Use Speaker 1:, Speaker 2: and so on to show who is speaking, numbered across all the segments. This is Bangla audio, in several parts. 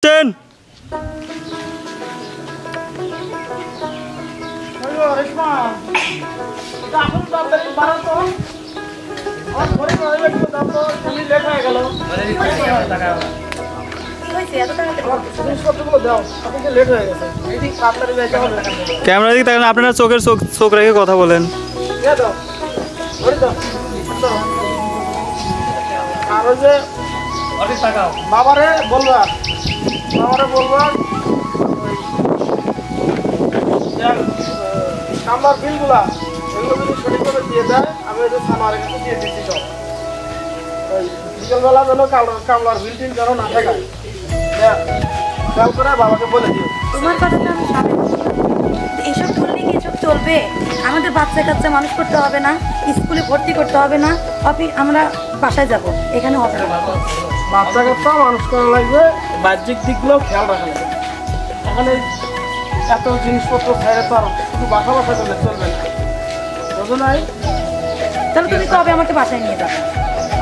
Speaker 1: হচ্ছেন ক্যামেরা দিকে তাকান, আপনারা চোখের চোখ রেখে কথা বলেন।
Speaker 2: বাবারে বলবা কামলার বিলগুলা এগুলো যদি সঠিকভাবে দিয়ে দেয়, আমি ওই যে থানার কাছে দিয়ে দিচ্ছি। সব ওই বিকেলবেলা যেন কামলার বিল টিল যেন না থাকে, খেয়াল করে বাবাকে বলে দিও।
Speaker 3: তোমার কথাটা আমি সামনে এসব করলে কি এসব চলবে? আমাদের বাচ্চা কাচ্চা মানুষ করতে হবে না, স্কুলে ভর্তি করতে হবে না, আমরা বাসায় যাব, এখানে হবে না।
Speaker 2: বাচ্চা কাচ্চা মানুষ করা লাগবে, বাহ্যিক দিকগুলো খেয়াল রাখা লাগবে। এখানে এত জিনিসপত্র ফেরে তো আর শুধু বাসা করলে চলবে না, বুঝো নাই?
Speaker 3: তাহলে তুমি কবে আমাকে বাসায় নিয়ে যাবে?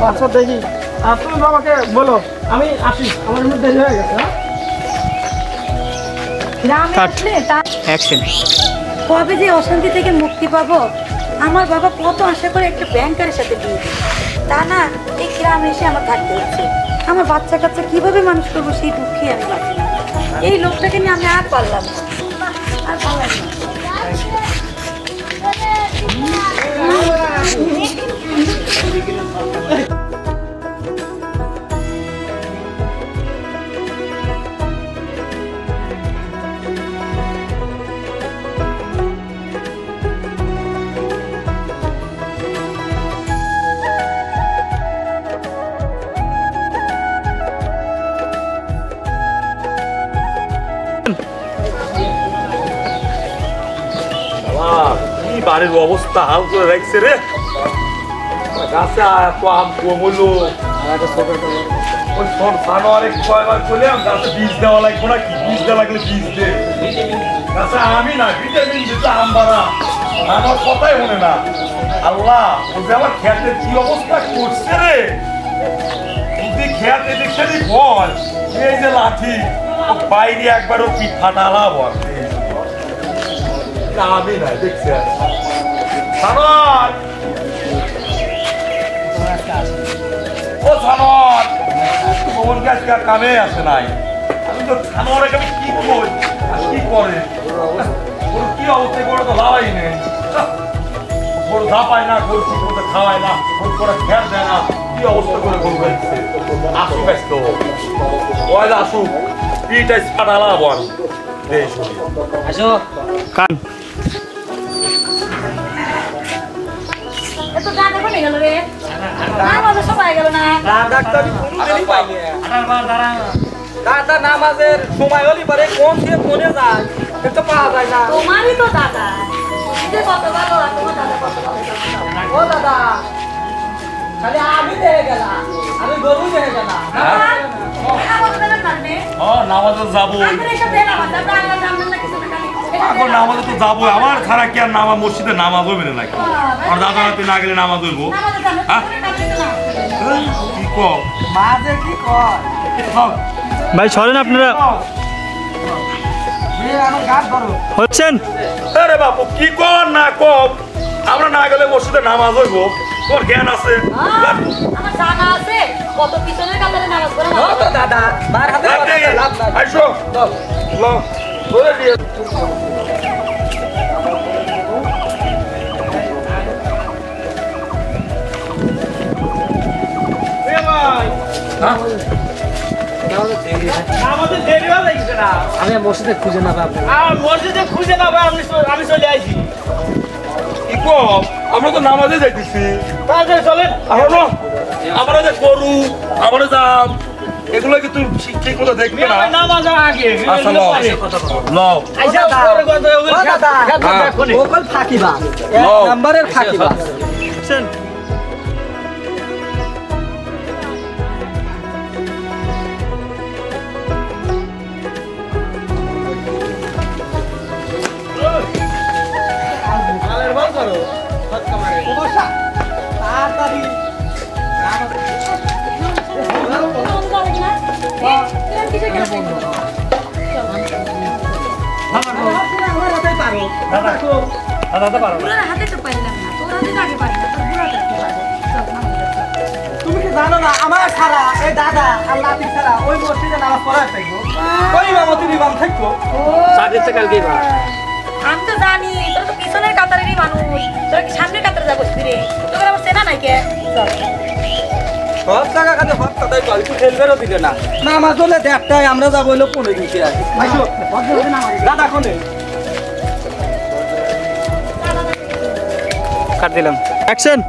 Speaker 2: আচ্ছা দেখি, আর তুমি বাবাকে বলো আমি আসি, আমার এমনি দেরি হয়ে গেছে।
Speaker 3: গ্রামে আসলে কবে যে অশান্তি থেকে মুক্তি পাবো। আমার বাবা কত আশা করে একটা ব্যাংকারের সাথে বিয়ে দিল, তা না এই গ্রামে এসে আমার থাকতে হচ্ছে। আমার বাচ্চা কাচ্চা কিভাবে মানুষ করবো সেই দুঃখে আমি বাঁচি। এই লোকটাকে নিয়ে আমি আর পারলাম না, আর পারলাম না।
Speaker 4: বাড়ির অবস্থা হাল করে রাখছে রে, গাছে আম কমলো। ওই কয়বার করলাম গাছে বীজ দেওয়া লাগবো না, কি বীজ দেওয়া লাগলে বীজ দে, গাছে আমি না ভিটামিন দিতে আম বাড়া, আমার কথাই মনে না। আল্লাহ ও যে আমার খেতের কি অবস্থা করছে রে, যদি খেতে দেখছে বল এই যে লাঠি বাইরে একবারও পিঠ ফাটালা বল, আমি নাই দেখছি সানর ও সানর কোন গাছ কামে আসে নাই। আমি তো সানর এখানে কি করি আর কি করে ওর কি অবস্থা করে তো লাভাই নেই, ওর ধাপায় না, ওর ঠিক মতো খাওয়ায় না, ওর করে খেয়াল দেয় না, কি অবস্থা করে গরু গাইছে। আসুক ব্যস্ত ওই আসুক পিটাই ফাটালা বল
Speaker 1: আসো কান
Speaker 3: এত গানে বনে গেল রে, নামাজে সবাই গেল না।
Speaker 2: ডাক্তারি কোনদিনই পাইনি। দাদা নামাজের সময় হলি পরে কোন দিয়ে কোনে যায় এটা পাওয়া যায় না।
Speaker 3: তোমারই তো দাদা, নিজে কত ভালো আর তোমার দাদা কত ভালো।
Speaker 2: ও দাদা খালি আমি দেখে গেলাম, আমি গরু দেখে গেলাম।
Speaker 4: নামাজে যাবো, নামাজে তো যাবো, আমার ছাড়া কি আর নামা মসজিদে নামাজ হইবে নাকি? আর দাদা রাতে না গেলে নামাজ হইব? কি কর
Speaker 2: মাঝে কি কর
Speaker 1: ভাই সরেন আপনারা হচ্ছেন।
Speaker 4: আরে বাপু কি কর না কর, আমরা না গেলে মসজিদে নামাজ হইব? তোর জ্ঞান আছে?
Speaker 3: আমার জানা আছে কত পিছনের কাতারে নামাজ পড়ে না
Speaker 2: তো দাদা মার হাতে লাভ নাই।
Speaker 4: আইসো ল ধরে দিয়ে
Speaker 2: আমি মসজিদে খুঁজে না পাবো, আমি চলে আইছি।
Speaker 4: কি কম আমরা তো নামাজে যাইতেছি,
Speaker 2: চলেন
Speaker 4: আমরা যে গরু আমরা যাম এগুলো কি তুই ঠিক মতো দেখবি না?
Speaker 2: নামাজ আগে
Speaker 4: আচ্ছা লও
Speaker 2: ফাঁকিবা নাম্বারের ফাঁকিবা
Speaker 3: কিসের খেলা করবো? বুড়ার হাতে তো পাইলাম না, তোর হাতে তো আগে পারি না, তোর বুড়ার হাতে পারবো। চল, নামাজ পড়তে।
Speaker 2: তুমি কি জানো না আমার ছাড়া এই দাদা আর লাতি ছাড়া ওই মসজিদে নামাজ পড়ায় থাকবো ওই ইমামতির ইমাম থাকবো
Speaker 3: আমি তো জানি তোর তো পিছনের কাতারেরই মানুষ, তোর কি সামনের কাতারে যাবো রে? তোকে আমার চেনা নাই কে? চল।
Speaker 2: সব জায়গা খাতে সব কথাই কয় একটু খেলবেরও দিলে না নামাজ হলে দেড়টায় আমরা যাবো হইলো 15 মিনিটে আর আইসো দাদা কোনে
Speaker 1: কাট দিলাম অ্যাকশন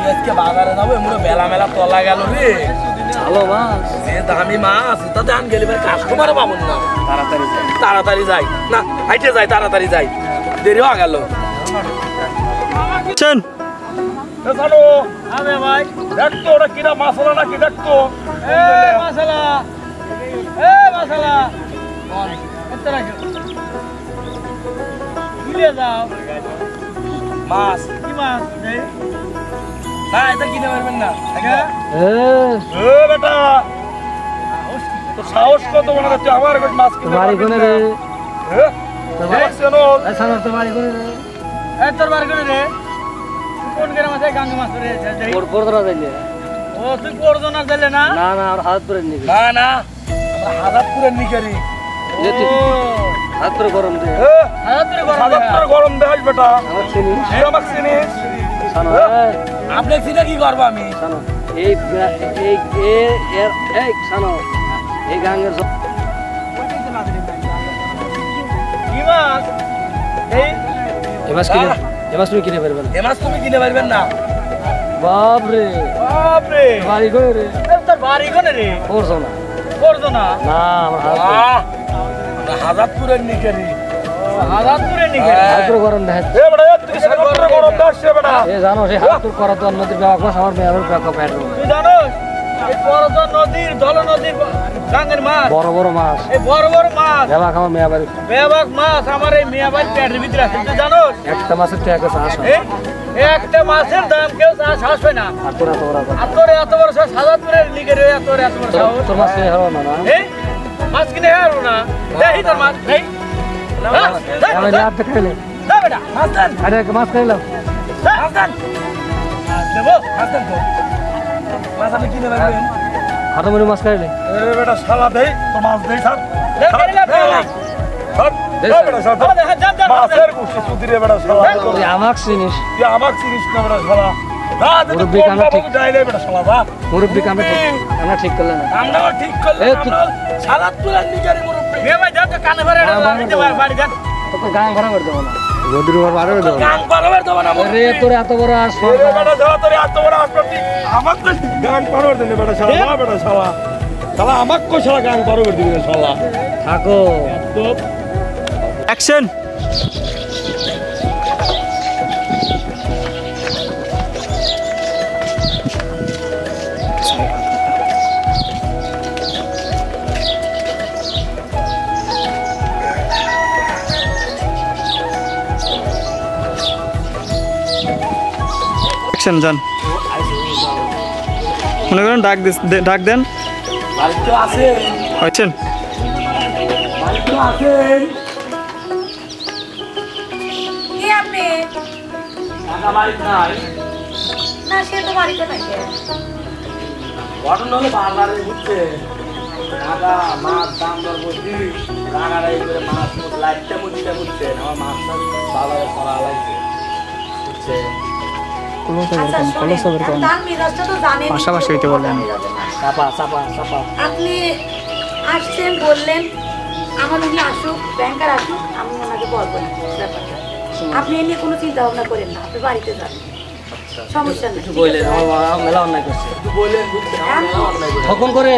Speaker 2: আজকে বাজারে যাবো এমন বেলা মেলা তলা গেল রে ভালো মাছ যে দামি মাছ তা দাম গেলে কাস্টমার পাবো না তাড়াতাড়ি যাই না হাইটে যাই তাড়াতাড়ি যাই দেরি হয়ে গেল
Speaker 1: অ্যাকশন
Speaker 4: জানো আরে ভাই দেখতো ওটা কিনা মশলা নাকি দেখতো
Speaker 2: মাসালা মাসালা এত রাখো নিয়ে যাও মাছ কি মাছ না এটা কিনে পারবেন না
Speaker 4: এ বেটা তো সাহস কত মনে করছে আমার কাছে মাছ কিনে বাড়ি কোনে রে হ্যাঁ শোনো
Speaker 2: সামনে তো বাড়ি করে রে এই তোর বাড়ি করে রে কোন গ্রাম আছে গাঙ্গে মাছ রে যাই
Speaker 5: পড়দরা যাইলে
Speaker 2: ও তুই পড়দনা যাইলে না
Speaker 5: না না আর হাত ধরে নিবি
Speaker 2: না না আমরা হাজারপুরের নিকারি
Speaker 5: যেতে হাত ধরে গরম দে
Speaker 2: হাজারপুরে
Speaker 4: গরম দেখাস বেটা
Speaker 5: আমার চিনি
Speaker 4: আমাকে চিনিস
Speaker 5: জানো
Speaker 2: আপনি চিনে কি করবো আমি
Speaker 5: জানো এই জানো এই গাঙ্গের
Speaker 2: কি মাছ এই
Speaker 5: এবার তুমি কিনে পারবেন
Speaker 2: এ মাছ তুমি কিনে পারবেন না
Speaker 5: বাপ রে
Speaker 2: বাপরে
Speaker 5: বাড়ি করে রে
Speaker 2: তোর বাড়ি কোনে রে
Speaker 5: করছো না
Speaker 2: করছো না
Speaker 5: না আমার
Speaker 2: হাজারপুরের নিকারি হাজারপুরের নিকারি
Speaker 5: হাত ধরে গরম দেখাচ্ছে
Speaker 4: এ বেটা তুই সাগরে গরম দেখাস বেটা
Speaker 5: এ জানো সেই হাত তোর করা তো নদীর ব্যাপার মাছ আমার মেয়ের ব্যাপার প্যাট
Speaker 2: তুই জানোস এই পরদা নদীর দল নদীর গাঙ্গের মাছ
Speaker 5: বড় বড় মাছ
Speaker 2: এই বড় বড় মাছ
Speaker 5: ব্যাপার আমার মেয়ে বাড়ি
Speaker 2: বেবাক মাছ আমার এই মিয়া বাড়ির পেটের ভিতরে আছে তুই জানোস
Speaker 5: একটা মাছের তো একটা চাষ হয়
Speaker 2: এই একটা মাছের দাম কেউ চাষ আসবে না
Speaker 5: আর তোরা তো ওরা
Speaker 2: আর তোর এত বড় সাহস হাজারপুরের লিগের এত বড় সাহস
Speaker 5: তোর মাছ নিয়ে হারো না না
Speaker 2: এই মাছ কিনে হারো না দেখি তোর মাছ এই
Speaker 5: আমি রাত দেখাইলে
Speaker 2: দে বেটা মাছ দেন
Speaker 5: আরে মাছ খাইলাম
Speaker 2: মাছ দেন দেবো মাছ দেন তো মাছ আপনি কিনে রাখবেন
Speaker 5: হাটামুড়ি মাছ খাইলে
Speaker 4: এ বেটা শালা দেই তো মাছ দেই সব মাছের গুছি সুদিরে বেটা শালা
Speaker 5: তুই আমাক চিনিস
Speaker 4: তুই আমাকে চিনিস না বেটা শালা
Speaker 5: মুরব্বি কামরা ঠিক
Speaker 4: ডাইলে বেটা শালা বা
Speaker 5: মুরব্বি আমরা ঠিক করলে না
Speaker 2: আমরা ঠিক করলে
Speaker 5: এই তুই-
Speaker 2: আমরা সালাদপুরের নিগারি মুরব্বি এ ভাই যাও তো কানে ভরে বাড়ি যান
Speaker 5: তোকে গান ভরা করে দেবো না রোদ্রের উপর বাড়াবে দেবো না
Speaker 2: গান পারবে দেবো না
Speaker 5: রে তোর এত বড় আর
Speaker 4: এ বেটা শালা তোর এত বড় আসপতি আমাকে তো গান পারো দিনে বেটা শালা বা বেটা শালা শালা আমাকে কো শালা গান পারো দিনে শালা
Speaker 5: থাকো
Speaker 4: তো
Speaker 1: অ্যাকশন অ্যাকশন যান মনে করেন ডাক দেন
Speaker 2: বাড়ি তো আছে
Speaker 1: হয়েছেন
Speaker 2: বাড়ি তো আছে
Speaker 3: কে আপনি?
Speaker 2: টাকা বাড়ি নাই
Speaker 3: না সে তো বাড়িতে নাই কে?
Speaker 2: ঘটনা হলো বাজারে ঘুরছে টাকা মাছ দাম দর বলছি টাকাটা এই করে মাছ লাইটটা মুচিটা ঘুরছে আমার মাছটা বাজারে করা লাগছে ঘুরছে
Speaker 3: আচ্ছা, শোনেন, তার মেজাজটা তো জানেনই।
Speaker 1: পাশাপাশি হইতে বললেন।
Speaker 5: চাপা চাপা চাপা
Speaker 3: আপনি আসছেন বললেন আমার উনি আসুক ব্যাংকার আসুক আমি ওনাকে বলবো না ব্যাপারটা আপনি এ নিয়ে কোনো চিন্তা ভাবনা করেন না আপনি বাড়িতে যান সমস্যা নেই
Speaker 5: বললেন আমার মেলা অন্যায় করছে
Speaker 2: একটু বললেন বুঝছে অন্যায় করে
Speaker 5: তখন করে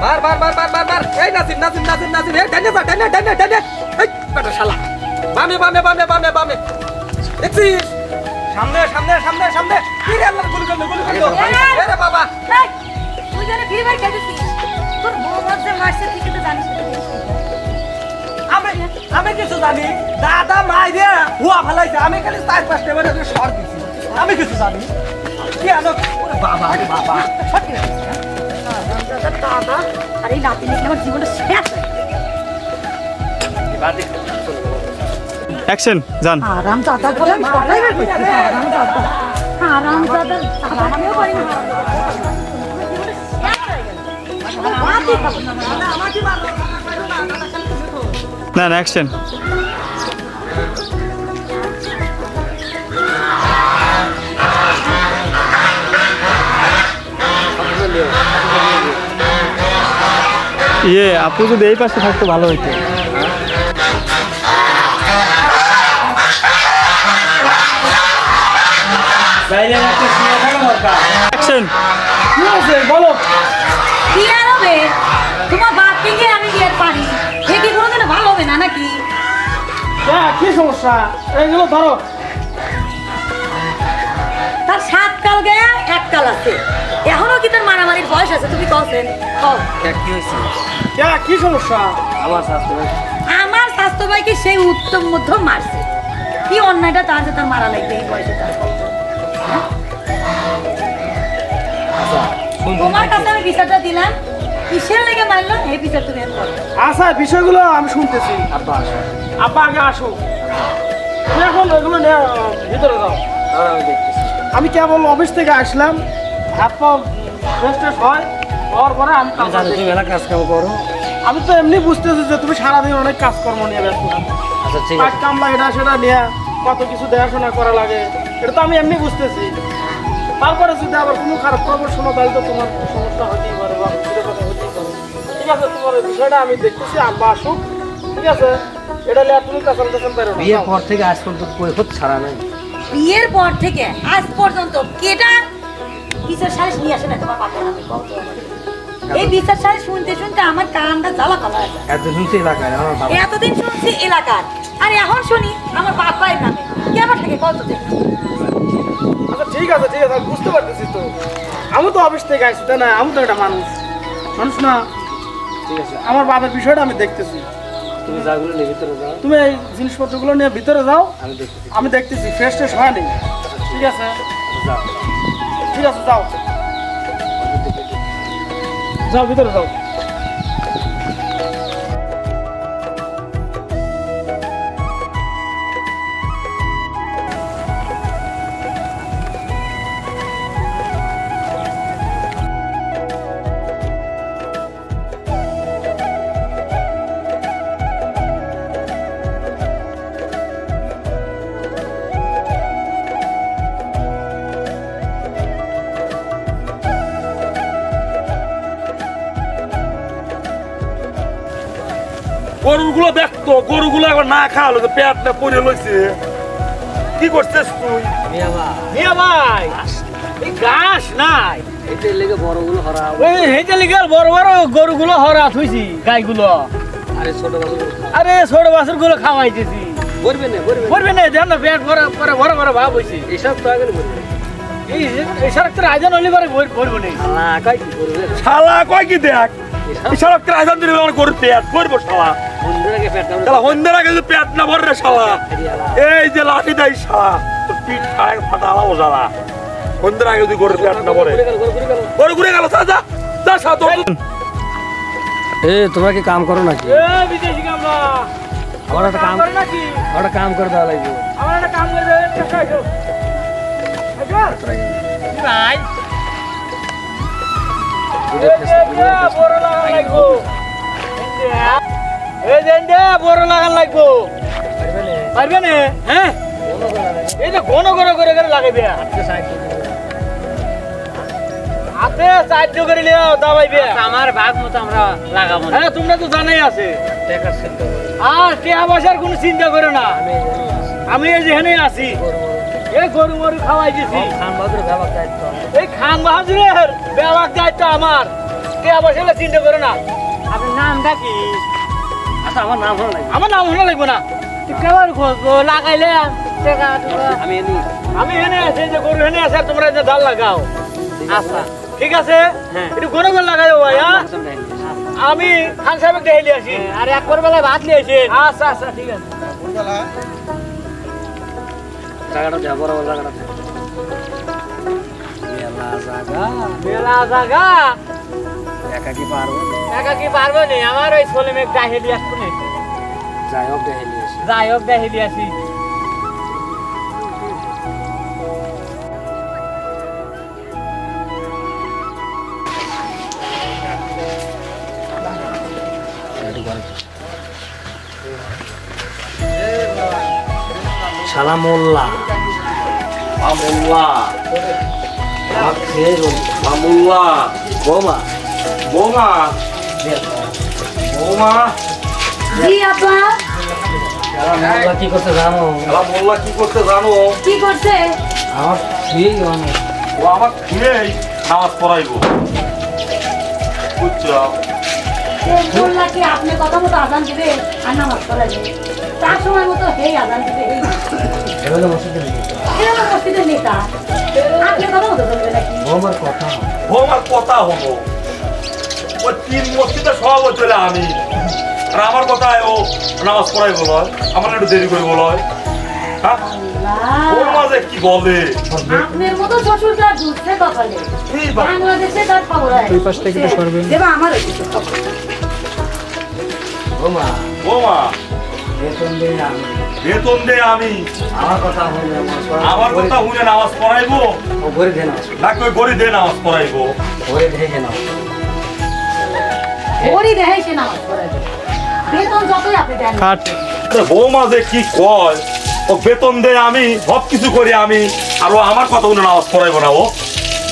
Speaker 2: বার বার বার বার বার বার এই নাসিম নাসিম নাসিম নাসিম এই ডানে বার ডানে ডানে ডানে এই বেটা শালা বামে বামে বামে বামে বামে দেখছিস সামনে সামনে সামনে সামনে কি রে আল্লাহ গুলি করলো আরে বাবা
Speaker 3: এই, তুই জানে ভিড় ভাই খেতেছিস তোর বউ মধ্যে মাসে তুই কিন্তু জানিস না।
Speaker 2: আমি আমি কিছু জানি দাদা মাই রে হুয়া ভালাইছে আমি খালি 4-5টা বারে শর্ট দিছি আমি কিছু জানি কি আলো ওরে বাবা রে বাবা সত্যি
Speaker 3: হারামজাদার দাদা আর এই নাতি দেখলে আমার জীবনটা শেষ হয়ে গেল।
Speaker 1: অ্যাকশন যান।
Speaker 3: হারামজাদা বলে আমি কথাই বের করছি না। হারামজাদা হারামজাদা আমিও পারি না।
Speaker 1: না না অ্যাকশন। আপু যদি এই পাশে থাকতো ভালো হইতো। অ্যাকশন।
Speaker 2: কি হয়েছে বলো?
Speaker 3: কি আর হবে? তোমার বাপ থেকে আমি বিয়ের পারি এ কি কোনোদিনও ভালো হবে না নাকি?
Speaker 2: হ্যাঁ, কি সমস্যা? এইগুলো ধরো।
Speaker 3: তার 7 কাল গেয়া 1 কাল আছে, এখনো কি তার মারামারির বয়স আছে? তুমি কওছেন কও
Speaker 5: কি হয়েছে?
Speaker 2: হ্যাঁ, কি সমস্যা?
Speaker 5: আমার স্বাস্থ্য
Speaker 3: আমার স্বাস্থ্য ভাইকে সেই উত্তম মধ্যম মারছে। কি অন্যায়টা তার যে তার মারা লাগবে এই বয়সে? তার তোমার কাছে আমি বিচারটা দিলাম, কিসের লেগে মারলো এই বিচার তুমি এখন করো।
Speaker 2: আচ্ছা, বিষয়গুলো আমি শুনতেছি।
Speaker 5: আব্বা আসো।
Speaker 2: আব্বা আগে আসো। তুমি এখন ওইগুলো নিয়ে ভিতরে যাও।
Speaker 5: আমি দেখতেছি।
Speaker 2: আমি কেবল অফিস থেকে আসলাম, হাত পা ফ্রেশ ট্রেশ হয়, হওয়ার পরে আমি কাজ
Speaker 5: জানো তুমি এলাকা কাজ কাম করো।
Speaker 2: আমি তো এমনি বুঝতেছি যে তুমি সারাদিন অনেক কাজকর্ম নিয়ে ব্যস্ত থাকো।
Speaker 5: আচ্ছা ঠিক
Speaker 2: কাজ
Speaker 5: আছে।
Speaker 2: কামলা এটা সেটা নিয়ে কত কিছু দেখাশোনা করা লাগে, এটা তো আমি এমনি বুঝতেছি। তারপরে যদি আবার কোনো খারাপ খবর শোনো তাহলে তো তোমার সমস্যা হতেই পারে বা অসুবিধা কথা হতেই পারে। ঠিক আছে, তোমার এই বিষয়টা আমি দেখতেছি, আব্বা আসুক। ঠিক আছে, এটা নিয়ে তুমি কাছাল কাছাল বেরো না।
Speaker 5: বিয়ের পর থেকে আজ পর্যন্ত কৈফত ছাড়া নাই।
Speaker 3: বিয়ের পর থেকে আজ পর্যন্ত কেটা বিচার সালিশ নিয়ে আসে না তোমার বাপের নামে? কও তো আমাকে। এই বিচার সালিশ শুনতে শুনতে আমার কানটা জ্বালা পালা হয়ে যায়।
Speaker 5: এত শুনছি এলাকায় আমার বাবা।
Speaker 3: এতদিন শুনছি এলাকার, আর এখন শুনি আমার বাপায়ের নামে। কেমন থাকে কত দেখি?
Speaker 2: আচ্ছা ঠিক আছে, ঠিক আছে, আমি বুঝতে পারতেছি তো। আমি তো অফিস থেকে আসছি, তাই না? আমি তো একটা মানুষ মানুষ না?
Speaker 5: ঠিক আছে,
Speaker 2: আমার বাবার বিষয়টা আমি দেখতেছি।
Speaker 5: তুমি যাগুলো নিয়ে ভিতরে যাও,
Speaker 2: তুমি এই জিনিসপত্রগুলো নিয়ে ভিতরে যাও,
Speaker 5: আমি দেখতেছি।
Speaker 2: আমি দেখতেছি। ফ্রেশ ট্রেশ হয় নেই। ঠিক আছে,
Speaker 5: যাও।
Speaker 2: ঠিক আছে, যাও যাও, ভিতরে যাও।
Speaker 4: গরুগুলো দেখতো, গরুগুলো একবার না খাওয়ালো তো পেটটা পরে লইছে। কি করছিস তুই?
Speaker 5: মিয়া বা,
Speaker 2: মিয়া ভাই, এই ঘাস নাই,
Speaker 5: এটার লেগে বড়গুলো হরা।
Speaker 2: ওই হেঁটে লিখে বড় বড় গরুগুলো হরা থুইছি, গাইগুলো।
Speaker 5: আরে ছোট বাবু
Speaker 2: আরে ছোট বাছুর গুলো খাওয়াইতেছি।
Speaker 5: বলবে না, বলবে না।
Speaker 2: করবে না, দেন না, পেট ভরা ভরা ভরা ভরা ভাব হয়েছে।
Speaker 5: এসব তো আগে বলবে।
Speaker 2: এই সারাক্ষণ আয়োজন হলে পরে ভরবো নেই।
Speaker 5: আল্লাহ কয় কি করবে?
Speaker 4: শালা কয় কি দেখ, ইশারা করে আইজান দিলে আমার গরুর পেট পরবো শালা।
Speaker 5: বন্ধুর আগে পেট
Speaker 4: শালা হন্দের আগে যদি পেট না ভরে রে শালা, এই যে লাঠি দেয় শালা, তোর পিঠ খায় ফাটালাও শালা। হন্দের আগে যদি গরুর পেট না ভরে, গরু ঘুরে গেল। যা যা যা সা তো।
Speaker 5: এ তোমরা কি কাম করো নাকি?
Speaker 2: বিদেশি কামলা
Speaker 5: আমার একটা কাম,
Speaker 2: করে নাকি?
Speaker 5: আমার একটা কাম করে দেওয়া লাগবে।
Speaker 2: আমার একটা কাম করে দেবে, চেষ্টা করো। ভাই, বড় লাগান লাগবো। এই যে বড় লাগান লাগবো। পারবে না? হ্যাঁ, এই যে ঘন ঘন করে করে লাগাইবে। হাতে সাহায্য করে লিও, দাবাইবে।
Speaker 5: আমার ভাগ মতো আমরা লাগাবো।
Speaker 2: হ্যাঁ, তোমরা তো জানাই আছে।
Speaker 5: টাকার চিন্তা করো।
Speaker 2: আর টেহা পয়সার কোনো চিন্তা করো না। আমি এই যেখানে আছি, এই গরু মরু খাওয়াই দিছি।
Speaker 5: খান বাহাদুর ব্যবহার দায়িত্ব।
Speaker 2: এই খান বাহাদুরের ব্যবহার দায়িত্ব আমার। টেহা পয়সা চিন্তা করো না। আপনার নামটা কি?
Speaker 5: আচ্ছা আমার নাম হলো নাকি?
Speaker 2: আমার নাম হলো লাগবো না। কেমন লাগাইলে
Speaker 5: আমি এনি
Speaker 2: আমি এনে আছি, যে গরু এনে আছে, আর তোমরা যে ডাল লাগাও। আচ্ছা ঠিক আছে,
Speaker 5: হ্যাঁ।
Speaker 2: একটু গরু গরু লাগাইও ভাই। হ্যাঁ, আমি খান সাহেব দেখে আসি। আর একবার বেলায় ভাত নিয়ে আসি। আচ্ছা আচ্ছা ঠিক আছে।
Speaker 5: জায়গাটা দেওয়া বড় বড় জায়গাটা মেলা জায়গা।
Speaker 2: মেলা জায়গা
Speaker 5: একা কি পারবো
Speaker 6: একা কি পারবো নি আমার ওই ছোলে মেঘ ডাহেলি আসতো না
Speaker 5: যাই হোক দেখে নিয়েছি
Speaker 6: যাই হোক ডাহেলি আসি
Speaker 5: শালা মোল্লা
Speaker 4: মামুল্লাহ
Speaker 5: আমার খেয়ে রইল
Speaker 4: মামুল্লাহ
Speaker 5: বৌমা
Speaker 4: বৌমা বৌমা
Speaker 3: জি আপা
Speaker 5: শালা মোল্লা কি করতে জানো
Speaker 4: শালা মোল্লা কি করতে জানো
Speaker 3: কি করছে
Speaker 5: আমার ঠিক অনেক
Speaker 4: ও আমার খুঁড়েই নামাজ পড়াইবো বুঝছো
Speaker 3: বললা কি আপনি কথা মতো আজান দিবে আর নামাজ পড়াবে তার সময় মতো হেই আজান দিবে
Speaker 5: এগুলো মসজিদে
Speaker 3: এরকম মসজিদের নেতা আপনি কথা মতো বলবে নাকি
Speaker 5: বৌমার কথা
Speaker 4: বৌমার কথা হলো ওই 3 মসজিদে সভাপতি হলে আমি আর আমার কথায় ও নামাজ পড়াই বলো আমার একটু দেরি করে বলো হ্যাঁ ওর মাঝে কি বলে
Speaker 3: আপনার মতো শ্বশুরটা ঢুকছে কপালে
Speaker 4: এই বা-
Speaker 3: বাংলাদেশে তার খবর আছে
Speaker 1: ওই পাশ থেকে একটু সরবেন।
Speaker 3: দেবা আমারও কিছু খবর
Speaker 5: বৌমা
Speaker 4: বৌমা
Speaker 5: বেতন দিই না আমি
Speaker 4: বেতন দে আমি
Speaker 5: আমার কথা হইলে
Speaker 4: আমার কথা শুনে নামাজ পড়াইবো
Speaker 5: ও ঘরে দেন
Speaker 4: নাকি ওই গড়ি দে নামাজ পড়াইবো
Speaker 5: ঘরে দেখে নাও
Speaker 3: ওরই দেহে সে নামাজ পড়াবে বেতন যতই আপনি দেন
Speaker 1: কাট
Speaker 4: আরে বৌমা যে কি কয় ও বেতন দে আমি সব কিছু করি আমি আর ও আমার কথা শুনে নামাজ পড়াইবো না ও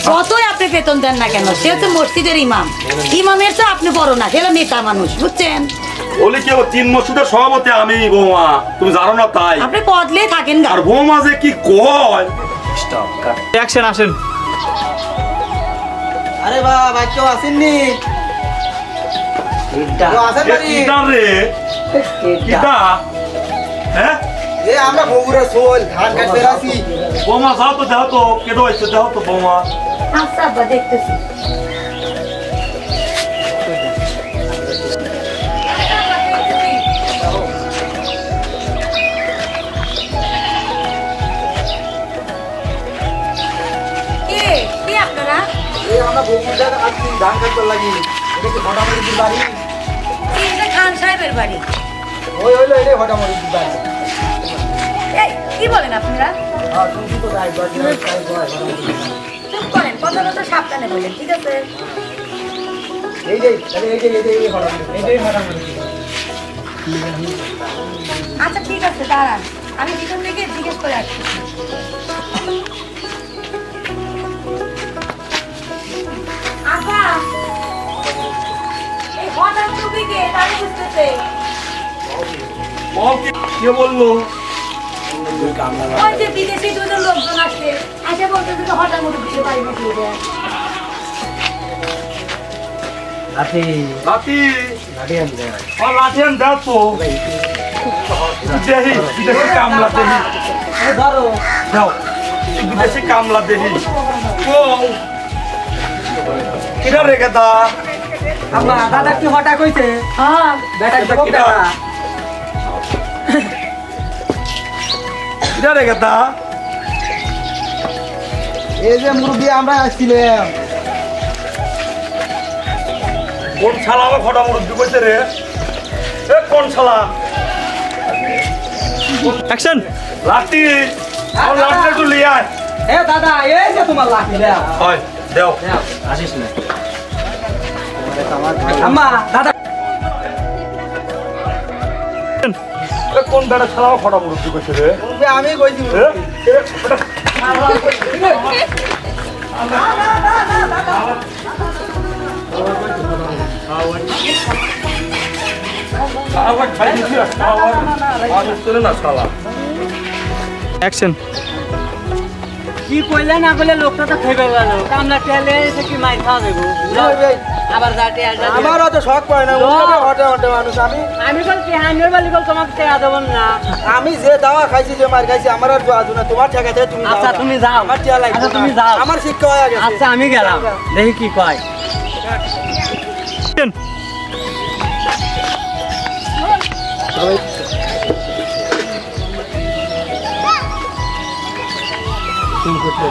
Speaker 3: যতই আপনি বেতন দেন না কেন সে হচ্ছে মসজিদের ইমাম ইমামের তো আপনি বড় না সে হলো নেতা মানুষ বুঝছেন
Speaker 4: বলি কি ও 3 মসজিদের সভাপতি আমি বৌমা তুমি জানো না তাই
Speaker 3: আপনি পদলে থাকেন গা
Speaker 4: আর বৌমা যে কি কয়
Speaker 5: স্টপ কাট
Speaker 1: অ্যাকশন আসেন
Speaker 2: আরে বাবা কেউ আসেননি
Speaker 5: এটা
Speaker 2: কেউ আসেন বাড়ি
Speaker 4: কিটা রে কিটা হ্যাঁ
Speaker 2: এ আমরা বগুড়া সোল ধান কাটতে আসি
Speaker 4: বৌমা যাও তো দেখো তো কেটো হয়েছে দেখো তো বৌমা
Speaker 3: আচ্ছা আব্বা দেখতেছি কে কে আপনারা
Speaker 2: এ আমরা বগুড়া আসছি ধান কাটতে লাগি এটা কি হঠামড়ি বাড়ি
Speaker 3: কি এটা খান সাহেবের বাড়ি
Speaker 2: ওই হইলো এটা হঠামড়ি বাড়ি
Speaker 3: এই কি বলেন আপনারা
Speaker 2: হ্যাঁ তুমি তো যাই বাড়ি
Speaker 3: চুপ করেন কথা কথা সাবধানে বলেন ঠিক আছে
Speaker 2: এই যে এই হঠামড়ি এইটাই হঠামড়ি
Speaker 3: আচ্ছা ঠিক আছে দাঁড়ান আমি পিছন থেকে জিজ্ঞেস করে আসছি আপা এই হঠাৎ টুপিকে তাহলে বুঝতেছে
Speaker 4: ও কে বললো
Speaker 3: ওই যে বিদেশি দুজন লোকজন আসছে এসে বলতেছে যে হঠাৎ মতো দিতে পারি না দিয়ে দেয়
Speaker 5: রাতে
Speaker 4: লাঠি
Speaker 5: লাঠি আনতে হয়
Speaker 4: ও লাঠি আন দাও তো দেহি বিদেশি কামলা দেহি
Speaker 5: ধরো
Speaker 4: দাও বিদেশি কামলা দেহি ও কিরা রেখে দা
Speaker 5: আম্মা দাদা কি হঠাৎ কইছে
Speaker 3: হ্যাঁ
Speaker 5: বেটা
Speaker 4: এটা
Speaker 5: কি
Speaker 4: কিরা কিরা রেখে দা
Speaker 2: এই যে মুরব্বী আমরা আসছিলাম
Speaker 4: কোন শালা আমার ফটা মুরব্বি কইছে রে এ কোন শালা
Speaker 1: অ্যাকশন
Speaker 4: লাঠি ও লাঠি একটু লিয়ে আয়
Speaker 5: এ দাদা এই যে তোমার লাঠি দাও
Speaker 4: হয় দেও
Speaker 5: আসিস না আম্মা দাদা
Speaker 4: এ কোন বেটা শালা আমার ফটা মুরব্বি কইছে রে
Speaker 2: মুরব্বী আমি কইছি
Speaker 4: এ এ বেটা আবার খাই দিছি আবার আবার চলে না শালা
Speaker 1: অ্যাকশন
Speaker 6: কি কইলে না কইলে লোকটা তো খেয়ে গেল কামলা তেলে এসে কি মাইর খাওয়া দেবো আবার যাতে
Speaker 2: আমারও তো শখ পায় না হটে হটে মানুষ
Speaker 6: আমি বলছি হানির বালি বল তোমাকে টেকা দেবো না
Speaker 2: আমি যে দাওয়া খাইছি যে মার খাইছি আমার আর দোয়া না তোমার ঠেকা থেকে তুমি
Speaker 6: আচ্ছা তুমি যাও
Speaker 2: আমার টিয়া লাগবে
Speaker 6: আচ্ছা
Speaker 2: না।
Speaker 6: তুমি যাও
Speaker 2: আমার শিক্ষা হয়ে গেছে
Speaker 6: আচ্ছা আমি গেলাম দেখি কি কয়
Speaker 1: অ্যাকশন
Speaker 5: চুল করতে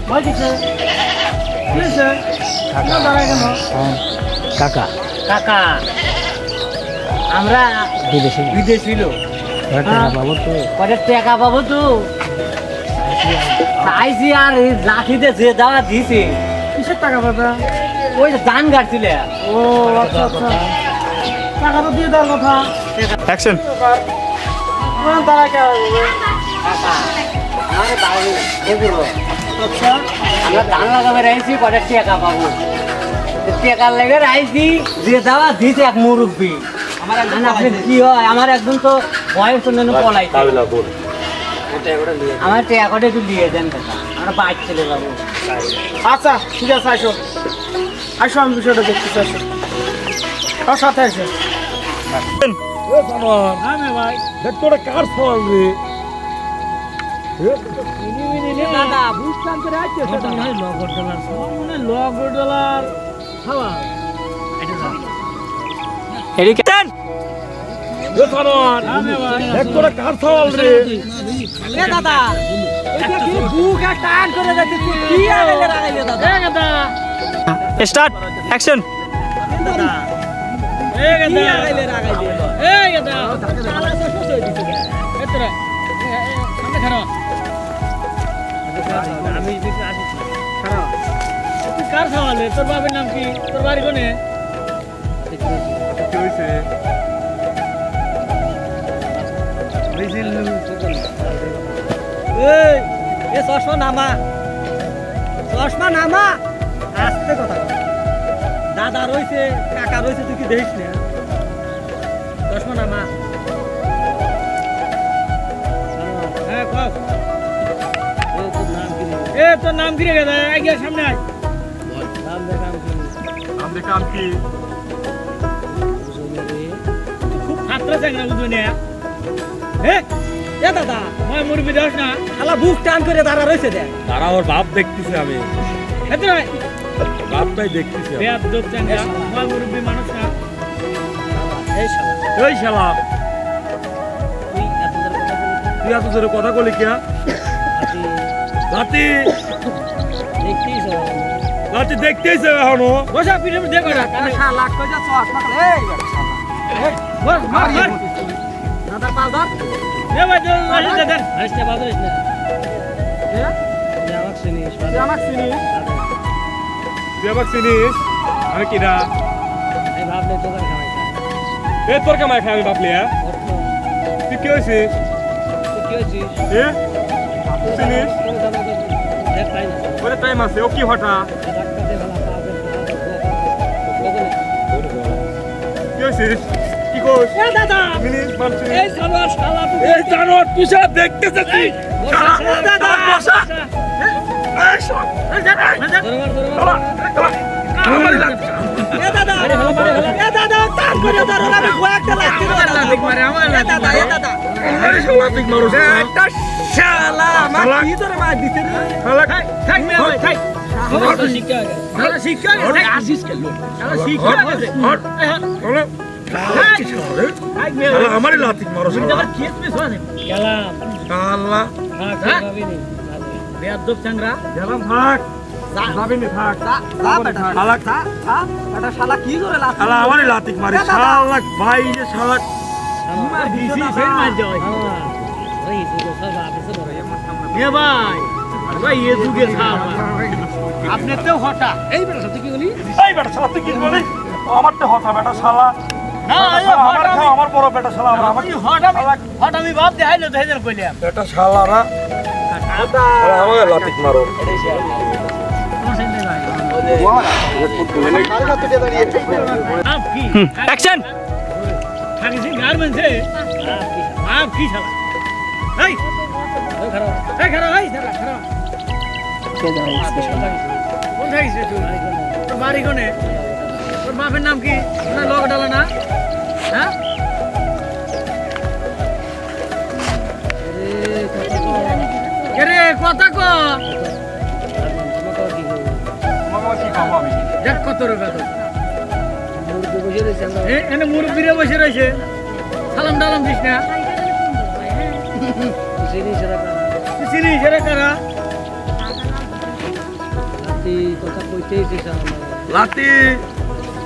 Speaker 2: ভয় কিসে? কি হয়েছে? কেন দাঁড়ায় কেন?
Speaker 5: কাকা
Speaker 6: কাকা আমরা বিদেশি লোক
Speaker 5: বাবু তো
Speaker 6: পরে টাকা পাবো তো আইসি আর এই লাঠিতে যে দেওয়া দিছে
Speaker 2: কিসের টাকা পাবে?
Speaker 6: ওই যে ধান কাটছিলে
Speaker 2: ও আচ্ছা আচ্ছা, টাকা তো দিয়ে দেওয়ার কথা।
Speaker 1: অ্যাকশন।
Speaker 2: দাঁড়ায় কে হবে?
Speaker 6: কাকা আমাদের বাড়ি এগুলো
Speaker 2: আচ্ছা
Speaker 6: আমরা ধান লাগাবে রাইছি পরে টাকা পাবো টাকার লেগে রাইছি যে দেওয়া দিছে এক মুরব্বী আমার একজন আপনি কি হয় আমার একদম তো বয়স অন্যান্য পলাই আমার টাকাটা একটু দিয়ে দেন কাকা আমরা বাইক চলে যাবো
Speaker 2: আচ্ছা ঠিক আছে, আসো আসো, আমি বিষয়টা দেখতেছি। আসো আমার সাথে আসো।
Speaker 4: তোরা কার সওয়াল রে?
Speaker 6: দাদা বুঝতাম করে আছে
Speaker 2: লগর ডলার খাওয়া
Speaker 1: এদিকে টান।
Speaker 4: তোরা কার সওয়াল রে?
Speaker 6: দাদা এটা কি বুকে টান করে যাচ্ছে কি আইলে লাগাইলে দাদা দাদা
Speaker 1: স্টার্ট অ্যাকশন।
Speaker 6: দাদা এ গাদা আইলে লাগাইলে এ গাদা তালা তো শেষ হই দিছে এতরা সামনে খারাপ আমি দিছি আসছি খারাপ তুই কার সওয়ালে তোর বাবার নাম কি তোর বাড়ি কোনে
Speaker 4: কি হইছে?
Speaker 6: এ চশমা নামা আস্তে কথা দাদা রয়েছে কাকা রয়েছে তুই কি দেখিস না চশমা নামা হ্যাঁ কও এ তোর নাম কি রে দাদা আগে সামনে আয়
Speaker 4: নাম দেখাম কি?
Speaker 6: খুব খাতরা চাই না বুঝুনে এ দাদা মই মুরবি দাস না শালা বুক টান করে দাঁড়া রয়েছে দেখ
Speaker 4: তারা ওর বাপ দেখতেছে, আমি
Speaker 6: এতে নয়
Speaker 4: বাপটাই দেখতেছি।
Speaker 6: বেয়াদ দোক চাঙ্গা মই মুরবি মানুষ না এই শালা
Speaker 4: এই শালা
Speaker 6: তুই এত জোরে কথা বলি
Speaker 4: তুই এত জোরে কথা বলি কিয়া? লাতি লাতি দেখতেইছে এখনো।
Speaker 6: বসা পিঠে দেখো না কানে শালা কই যা চশমা খেলে এই বস মার দাদা পাল ধর এ ভাই দে দেন আইসতে বাদরিস না এ যাওয়াক চিনিস
Speaker 2: আমাকে চিনি?
Speaker 4: তুই আমাকে চিনিস? আমি কিনা?
Speaker 6: এই ভাবলে তো করে খাওয়াই
Speaker 4: এ তোর কামাই খাই আমি বাপলি। তুই কি হয়েছিস?
Speaker 6: তুই কি হইছিস
Speaker 4: এ চিনিস?
Speaker 6: দেখ পাই না
Speaker 4: ওরে টাইম আছে, ও কি হঠা?
Speaker 6: ডাক্তার দে ভালো
Speaker 4: কি হয়েছিস? কি কোস?
Speaker 6: এ দাদা
Speaker 4: মিনিস মানছি।
Speaker 6: এই সালোয়ার শালা
Speaker 4: এই জানোয়ার তুই সব দেখতেছিস তুই?
Speaker 6: দাদা
Speaker 4: বসা। এই সব। আমার লাগছে।
Speaker 6: এ দাদা এ দাদা কাজ করে ধরো আমি কয়েকটা লাগছে লাতিক মারে আমার লাতিক দাদা এ দাদা
Speaker 4: আরে শালা তুই মারো।
Speaker 6: একটা শালা আমার কি ধরে মার দিতে রে
Speaker 4: শালা
Speaker 6: থাক মে ভাই থাক আমার তো শিক্ষা গেছে শালা শিক্ষা গেছে আসিস কেন শালা শিক্ষা গেছে
Speaker 4: হট শালা কি শালা রে?
Speaker 6: থাক মে
Speaker 4: শালা আমারই লাতিক মারো
Speaker 6: তুমি
Speaker 4: শালা।
Speaker 6: আবার কেস মিস হয় গেলাম
Speaker 4: শালা
Speaker 6: হ্যাঁ ভাবিনি বেয়াদব চাংরা
Speaker 4: গেলাম থাক। যাবিনি থাক। শালা
Speaker 6: এটা শালা কি করে লাত
Speaker 4: শালা আমারই লাতিক মারি। শালা ভাই যে শালা
Speaker 6: মার দিছি সেই মার যায় ওই যুগে সব আপনি বড় এ ভাই ভাই এ যুগে ছাপ আপনি তো হটা এই বেটা সত্যি কি বলি
Speaker 4: এই বেটা শালা তুই কি বলি? আমার তো হতা বেটা শালা।
Speaker 6: না এই
Speaker 4: আমার খাও, আমার বড় বেটা শালা। আমার
Speaker 6: হটা আমি ভাব দেখাইলো দেখাইলো কইলাম
Speaker 4: বেটা শালারা আমাকে লাতিক মারো।
Speaker 6: আপ কি
Speaker 1: অ্যাকশন।
Speaker 6: থাকিস গার্মেন্টসে আপ কি শালা এই খারাপ এই খারাপ এই শালা খারাপ কোন থাকিস রে তুই তোর বাড়ি কোনে তোর বাপের নাম কি না লগ ডালা না হ্যাঁ রে কথা কো দেখ কত রোগা তো এনে মুরব্বীরা বসে রয়েছে সালাম ডালাম দিস না চিনি সেরা কারা
Speaker 5: লাতি কথা কইতেইছিস
Speaker 4: লাতি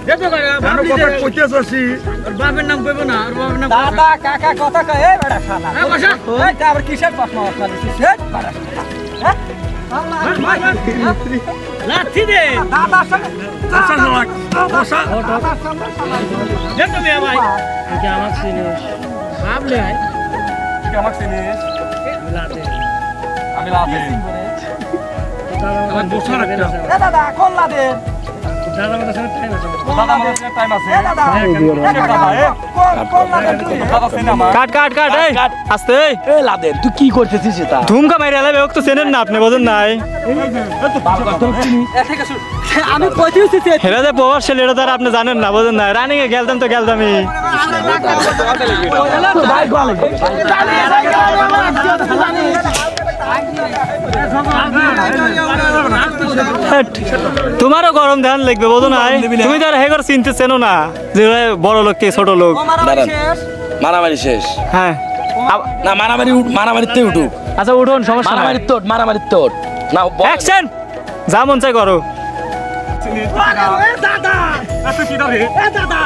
Speaker 6: দেখো কাকা
Speaker 4: কেন কথা কইতেছিস
Speaker 6: আর বাপের নাম কইবো না আর বাপের নাম
Speaker 5: দাদা কাকা কথা কয় এই বড় শালা
Speaker 6: হ্যাঁ বসা
Speaker 5: এই তা আবার কিসের প্রশ্ন আপনার দিছিস এই বড় শালা হ্যাঁ
Speaker 6: লাঠি দে
Speaker 5: দাদার সঙ্গে
Speaker 4: আচ্ছা শালা বসা
Speaker 5: দাদার সঙ্গে
Speaker 6: দে তুমি ভাই
Speaker 5: কি আমার চিনিস
Speaker 6: ভাবলে ভাই
Speaker 4: তুই আমাকে চিনিস
Speaker 5: লাতি
Speaker 4: আমি লাতি আমার বসার একটা
Speaker 5: এ দাদা কল্লা দে
Speaker 6: দাদা আমার সাথে টাইম আছে
Speaker 4: দাদা আমার টাইম আছে
Speaker 5: এ দাদা কল্লা দে তুই
Speaker 4: দাদা চিনি আমার
Speaker 1: কাট কাট কাট এই আস্তে এই
Speaker 5: এ লাদেন তুই কি করতেছিস এটা
Speaker 1: ধুমকা মাইরে এলাবে ওকে তো চেনেন না আপনি বোঝেন নাই
Speaker 5: আমি কইতেছি
Speaker 1: হেরা যে প্রভাবশালী এটা তো আর আপনি জানেন না বোঝেন না রানিং এ গেলতাম তো গেলতামই
Speaker 5: ভাই গলে
Speaker 1: তোমারও গরম ধ্যান লাগবে বোঝো না তুমি তো আর হেগর চিনতে চেনো না যে বড় লোক কে ছোট লোক
Speaker 7: মারামারি শেষ
Speaker 1: হ্যাঁ
Speaker 7: না মারামারিতে উঠুক
Speaker 1: আচ্ছা উঠুন সমস্যা নাই
Speaker 7: মারামারির তোট না
Speaker 1: অ্যাকশন যা মন চাই করো
Speaker 5: দাদা
Speaker 4: এত কি দাঁড়ে
Speaker 5: এ দাদা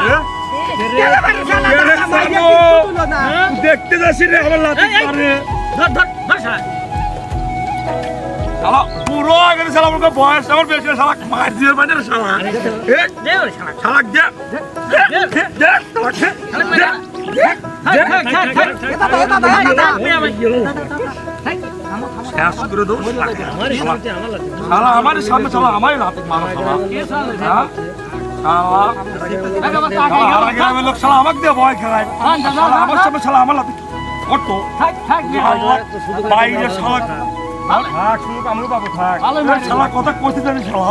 Speaker 4: দেখতে যাচ্ছি রে আমার লাতি মারে
Speaker 6: ধর ধর বসা
Speaker 4: শালা পুরো আগে শালা আমাকে বয়স আমার বেশি শালা মার দিয়ে বাইরে শালা
Speaker 6: দে ওরে শালা
Speaker 4: শালা দে দে শেষ করে দাও শালা আমার সামনে শালা আমারই লাতি মারা শালা শালা গ্রামের লোক শালা আমাকে দিয়ে ভয় খেলায় শালা আমার সামনে শালা আমার লাতি অটো বাইরে শালা থাক শুধু আমিও পাবো থাক শালা কথা কইতে জানি শালা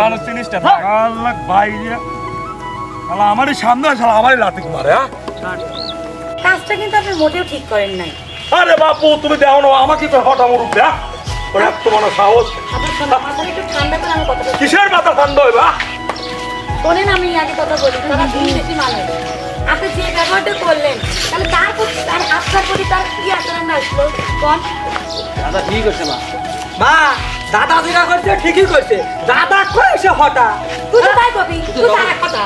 Speaker 4: মানুষ জিনিসটা থাক আল্লাহ বাইরে শালা আমারই সামনে শালা আমারই লাতি মারে
Speaker 3: কাজটা কিন্তু আপনি মোটেও ঠিক করেন নাই।
Speaker 4: আরে বাপু তুমি দেও না আমাকে তো হঠাৎ মরুক দেয়া ওর এত বড় সাহস
Speaker 3: আপনার মাথা একটু ঠান্ডা করে আমি কথা বলছি।
Speaker 4: কিসের মাথা ঠান্ডা হইবা
Speaker 3: শোনেন আমি আগে কথা বলি, তারা বেশি মানুষ আপনি যে ব্যবহারটা করলেন তাহলে তার প্রতি তার আপনার প্রতি তার কি আচরণ আসলো কোন?
Speaker 5: দাদা ঠিক আছে মা দাদা যেটা করছে ঠিকই করছে দাদা কই সে হটা
Speaker 3: তুই তো তাই কবি, তুই তার এক কথা।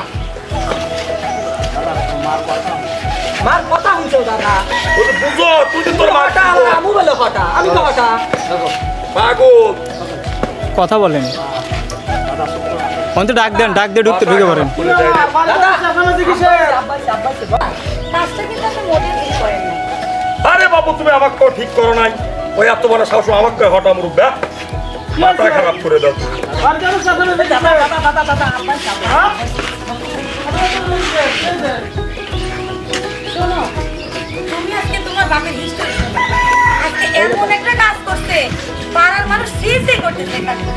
Speaker 5: মার কথা হইছো দাদা
Speaker 4: ওই বুঝো তুই তো তোর
Speaker 5: হটা আমু বলে হটা আমি তো হটা
Speaker 4: পাগল
Speaker 1: কথা বলেন অন্ত ডাক দেন, ডাক দিয়ে ঢুকতে ঢুকে পড়েন।
Speaker 5: দাদা
Speaker 3: কাজটা কিন্তু আপনি মোটেও ঠিক করেন নাই।
Speaker 4: আরে বাবু তুমি আমাকে তো ঠিক করো নাই ওই এত বড় সাহস আমাকে হঠাৎ মরুক দেয়া মাথা খারাপ করে দাও
Speaker 3: শোনো, তুমি আজকে তোমার বাপের হিস্ট্রি শোনো। আজকে এমন একটা কাজ করছে পাড়ার মানুষ সিজে করতেছে কাজটা।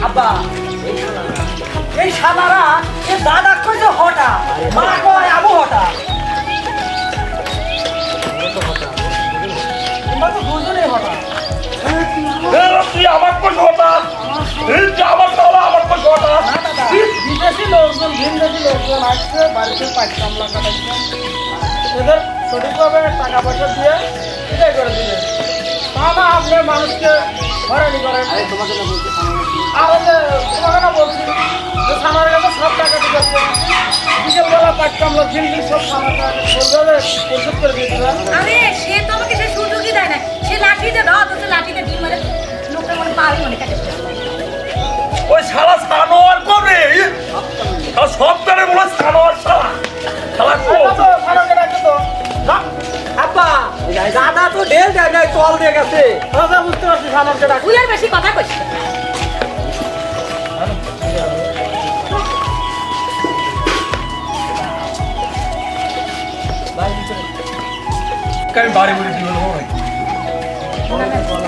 Speaker 5: আব্বা এই শালারা এ দাদা কই যে হটা মা কয় আমু হটা তোমরা তো দুজনেই হটা
Speaker 4: তুই আমার কোন হঠাৎ এই যে আমার তাহলে আমার কোন হঠাৎ
Speaker 2: বিদেশি লোকজন ভিনদেশি লোকজন আসছে বাড়িতে পাঁচ কামলা কাটাচ্ছে এদের সঠিকভাবে টাকা পয়সা দিয়ে বিদায় করে দিলে তা না আপনি মানুষকে হয়রানি করেন আর ওই যে তোমাকে না বলছি যে থানার কাছে সব টাকা দিতে বিকেলবেলা পাঁচ কামলা দিল্লি সব থানার বলবে পরিশোধ করে দিয়েছিলাম
Speaker 3: আরে সে তো আমাকে সে সুযোগই দেয় না, সে লাঠিতে দাও তো লাঠিতে ডিম মারে লোকটা মনে পারে মনে কাটে।
Speaker 4: ওই শালা সানোয়ার কবে আর সব তারে বলে সানোয়ার শালা শালা
Speaker 2: তো থানাকে ডাকছে তো
Speaker 5: আব্বা দাদা তো ঢেল দেয় নাই চল দিয়ে গেছে
Speaker 2: দাদা বুঝতে পারছি থানাকে ডাকছে
Speaker 3: তুই আর বেশি কথা কইস না।
Speaker 4: আমি বাড়ি বাড়ি দিল না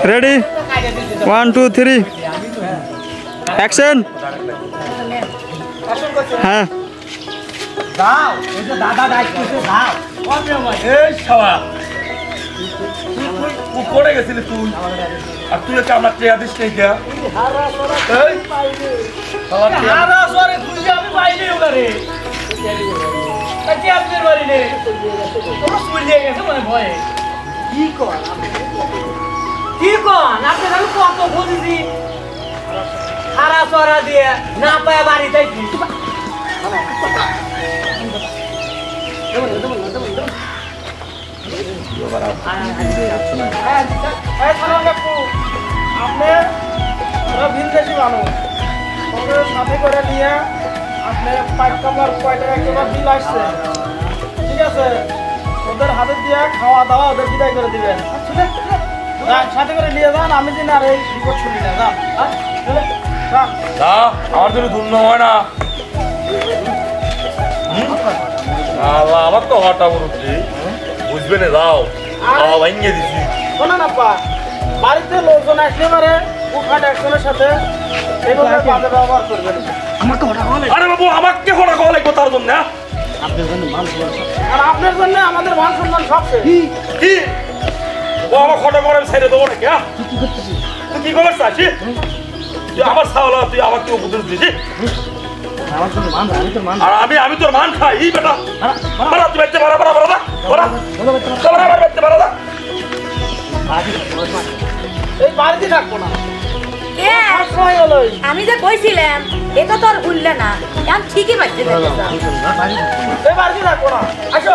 Speaker 1: রেডি 1 2 3 অ্যাকশন। হ্যাঁ
Speaker 5: যাও এই যে দাদা ডাকতেছে যাও
Speaker 4: এই শালা তুই পড়ে গেছিলি তুই আর তুই কি আমরা টেয়া দিস নাই কে এই শালা টেয়া
Speaker 2: আরে সরে তুই যে আমি বাইরে ওরে তাকে আপনি বাড়ি নে তোমরা স্কুল দিয়ে গেছে মানে ভয়ে
Speaker 5: কি কোন আপনি আমি কত বুঝি দিছি সারা চড়া দিয়ে না পায় বাড়ি যাইছি
Speaker 2: ভিনদেশি মানুষ ওদের সাথে করে নিয়ে আপনি 5 কামার কয় টাকা কিলো বিল আসছে ঠিক আছে ওদের হাতে দিয়ে খাওয়া দাওয়া ওদের বিদায় করে দিবেন সাথে করে নিয়ে যান আমি দিন আর এই রিপোর্ট শুনি না যান
Speaker 4: আমার জন্য ধন্য হয় না আমার তো হঠাৎ বলছি বুঝবে না যাও ভাঙিয়ে দিছি
Speaker 2: শোনেন আব্বা বাড়িতে লোকজন আসলে পারে উঠাট একজনের সাথে এইভাবে বাজে ব্যবহার করবেন
Speaker 4: আরে বাবু আমাকে হঠাৎ কল লাগবে তার জন্য
Speaker 2: আর আপনার জন্য আমাদের মান সম্মান সব শেষ।
Speaker 4: কি ও আমার হঠাৎ করে ছেড়ে দেবো নাকি তুই কি খবর চাচ্ছি তুই আমার সাওলা তুই আমাকে উপদেশ দিছি আর আমি তোর মান খাই এই বেটা বাড়া তুই বাইতে বাড়া বাড়া বাড়া বাড়া বাড়া বাইতে বাড়া
Speaker 2: এই বাড়িতে থাকবো না
Speaker 3: এ,
Speaker 2: সবসময় হলোই
Speaker 3: আমি যে কইছিলাম এটা তো আর ভুললে না আমি ঠিকই পাইছি
Speaker 2: এই বাড়িতে থাকবো না আসো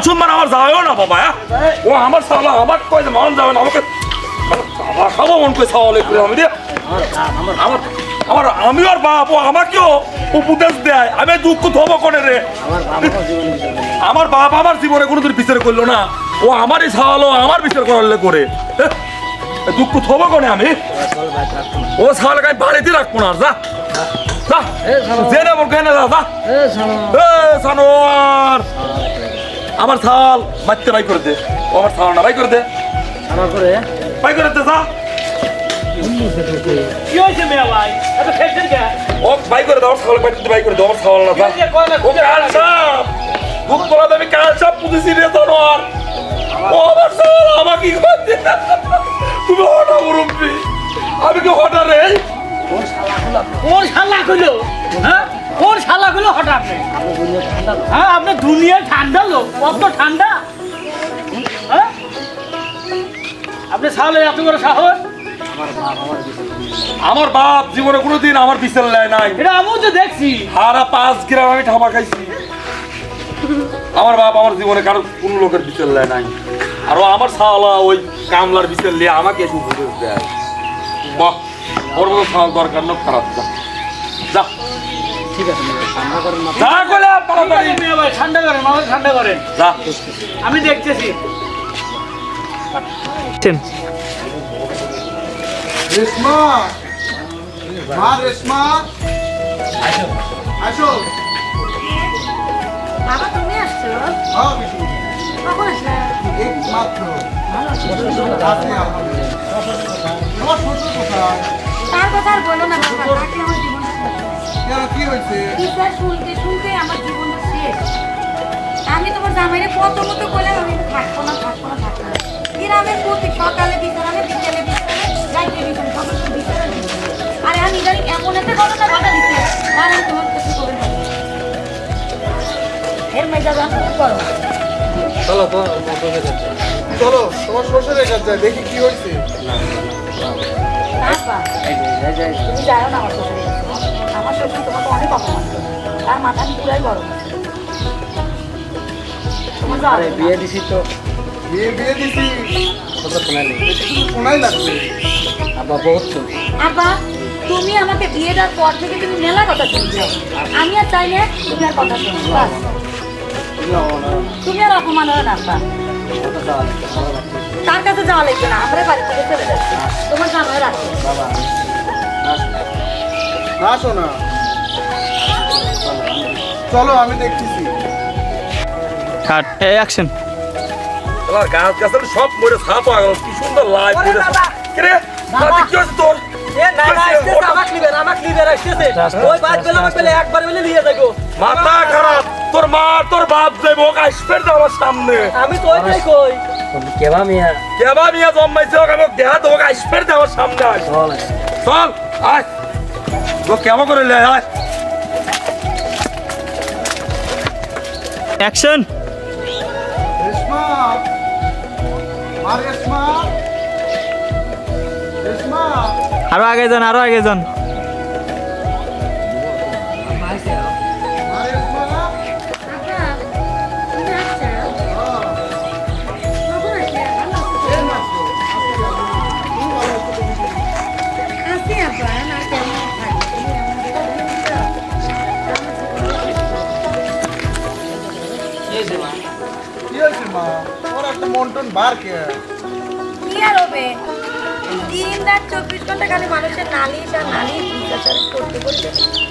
Speaker 4: সম্মান আমার যাবেও না বাবা ও আমার সাওলা আমার কয় মান যাবে না আমাকে খাবো মন করে সাওয়ালে করে আমি দিয়ে আমার আমি আর বাপ ও আমাকেও উপদেশ দেয় আমি দুঃখ ধবো করে রে আমার বাপ আমার জীবনে কোনোদিন বিচার করলো না ও আমারই সাওয়ালো আমার বিচার করলে করে দুঃখ থবো কোনে আমি ও সাওয়ালকে আমি বাড়িতে রাখবো না যা যা জেনে বল কেন যা সানোয়ার আমার থাল মারতে বাই করে দে ও আমার থাল না বাই করে দে বাই করে দে যা
Speaker 5: কি হয়েছে মেয়া ভাই এত খেলছেন কে
Speaker 4: ও বাই করে দাও আমার থাল বাই করে দে আমার থাল না যা ও কাল সাপ দুধ বলা দেবে কাল সাপ পুলিশ রে জানোয়ার ও আমার থাল আমাকে কি করতে তুমি হঠাৎ মুরব্বি আমি কি হঠাৎ রে
Speaker 5: কোন শালা কইলো হ্যাঁ কোন শালা কইলো হঠাৎ হ্যাঁ আপনি দুনিয়া ঠান্ডা লোক কত ঠান্ডা হ্যাঁ আপনি সালে এত বড় সাহস
Speaker 4: আমার বাপ জীবনে কোনোদিন আমার বিচার নেয় নাই
Speaker 5: এটা আমিও তো দেখছি
Speaker 4: সারা 5 গ্রাম আমি ঠাপা খাইছি আমার বাপ আমার জীবনে কারো কোনো লোকের বিচার নেয় নাই আর ও আমার সাওলা ওই কামলার বিচার নিয়ে আমাকে একটু উপদেশ দেয় বাহ ওর মতো সাওয়াল দরকার না খারাপ যা যা
Speaker 5: ঠিক আছে ঠান্ডা করেন না
Speaker 4: যা কইলে তাড়াতাড়ি
Speaker 5: মেয়া ভাই ঠান্ডা করেন মাথা ঠান্ডা করেন
Speaker 4: যা
Speaker 5: আমি দেখতেছি
Speaker 2: রেশমা মা রেশমা আসো
Speaker 3: বাবা তুমি আসছো
Speaker 2: হ্যাঁ বিশু
Speaker 3: কখন আসলে
Speaker 2: এই মাত্র
Speaker 3: ভালো আছো
Speaker 2: আসি আলহামদুলিল্লাহ তোমার শ্বশুর কোথায়
Speaker 3: তার কথা আর বলো না বাবা তাকে আমার জীবনটা
Speaker 2: কেন কি হয়েছে
Speaker 3: বিচার শুনতে শুনতে আমার জীবনটা শেষ আমি তোমার জামাইরে কত মতো করলাম আমি থাকবো না গ্রামের প্রতি সকালে বিচার আমি বিকেলে বিচার রাইতে বিচার সমস্ত বিচার আরে আমি জানি এমন একটা ঘটনা ঘটা দিচ্ছে তার আমি তোমার কাছে করে দেবো এর মেজা গান করো
Speaker 2: চলো তোমার শ্বশুরের কাছে যাই, দেখি কি হয়েছে
Speaker 3: বাবা তুমি যাও না আমার শ্বশুরের কাছে। আমার শ্বশুর তোমাকে অনেক অপমান করে তার মাথা পুরাই গরম আছে। তোমার যাওয়া লাগবে না।
Speaker 2: বিয়ে দিছি শুধু শোনাই লাগবে
Speaker 3: আব্বা তুমি আমাকে বিয়ে দেওয়ার পর থেকে তুমি মেলা কথা শুনছো আমি আর চাই না তুমি আর কথা শুনছো বাস। তুমি আর অপমান হবে না আব্বা তার কাছে যাওয়া লাগবে না আমরা বাড়ি থেকে চলে যাচ্ছি তোমার জামাই রাখো
Speaker 2: না শোনা চলো আমি দেখতেছি
Speaker 1: কাট অ্যাকশন
Speaker 4: তোমার গাছ গাছের সব মরে ছাপ হয়ে গেল কি সুন্দর লাইট
Speaker 5: ওরে বাবা!
Speaker 4: রে
Speaker 5: বাবা!
Speaker 4: কি হয়েছে তোর
Speaker 5: এ না না আসতেছে আমাকে লিবেন আসতেছে ওই বাদ বেলা বেলা একবার বেলে নিয়ে যাবো
Speaker 4: মাথা খারাপ তোর মা তোর বাপ যাইব আসবে না আমার সামনে
Speaker 5: আমি তো ওইটাই কই
Speaker 4: কেবা মিয়া জন্মাইছে ওকে আমি দেহা তো আসবে না আমার সামনে আয় চল আয় তো কেমন করে লে আয়
Speaker 1: অ্যাকশন
Speaker 2: রেশমা মা রেশমা রেশমা
Speaker 1: আরো আগে যান আরো আগে যান
Speaker 2: মা রেশমা
Speaker 3: আপা তুমি আসছো কখন আসলে আসি আপা না কেমন থাকি তুমি
Speaker 2: কি হয়েছে মা ওর একটা মন টন বার কে
Speaker 3: কি আর হবে দিন রাত 24 ঘন্টা খালি মানুষের নালিশ আর নালিশ বিচার করতে করতে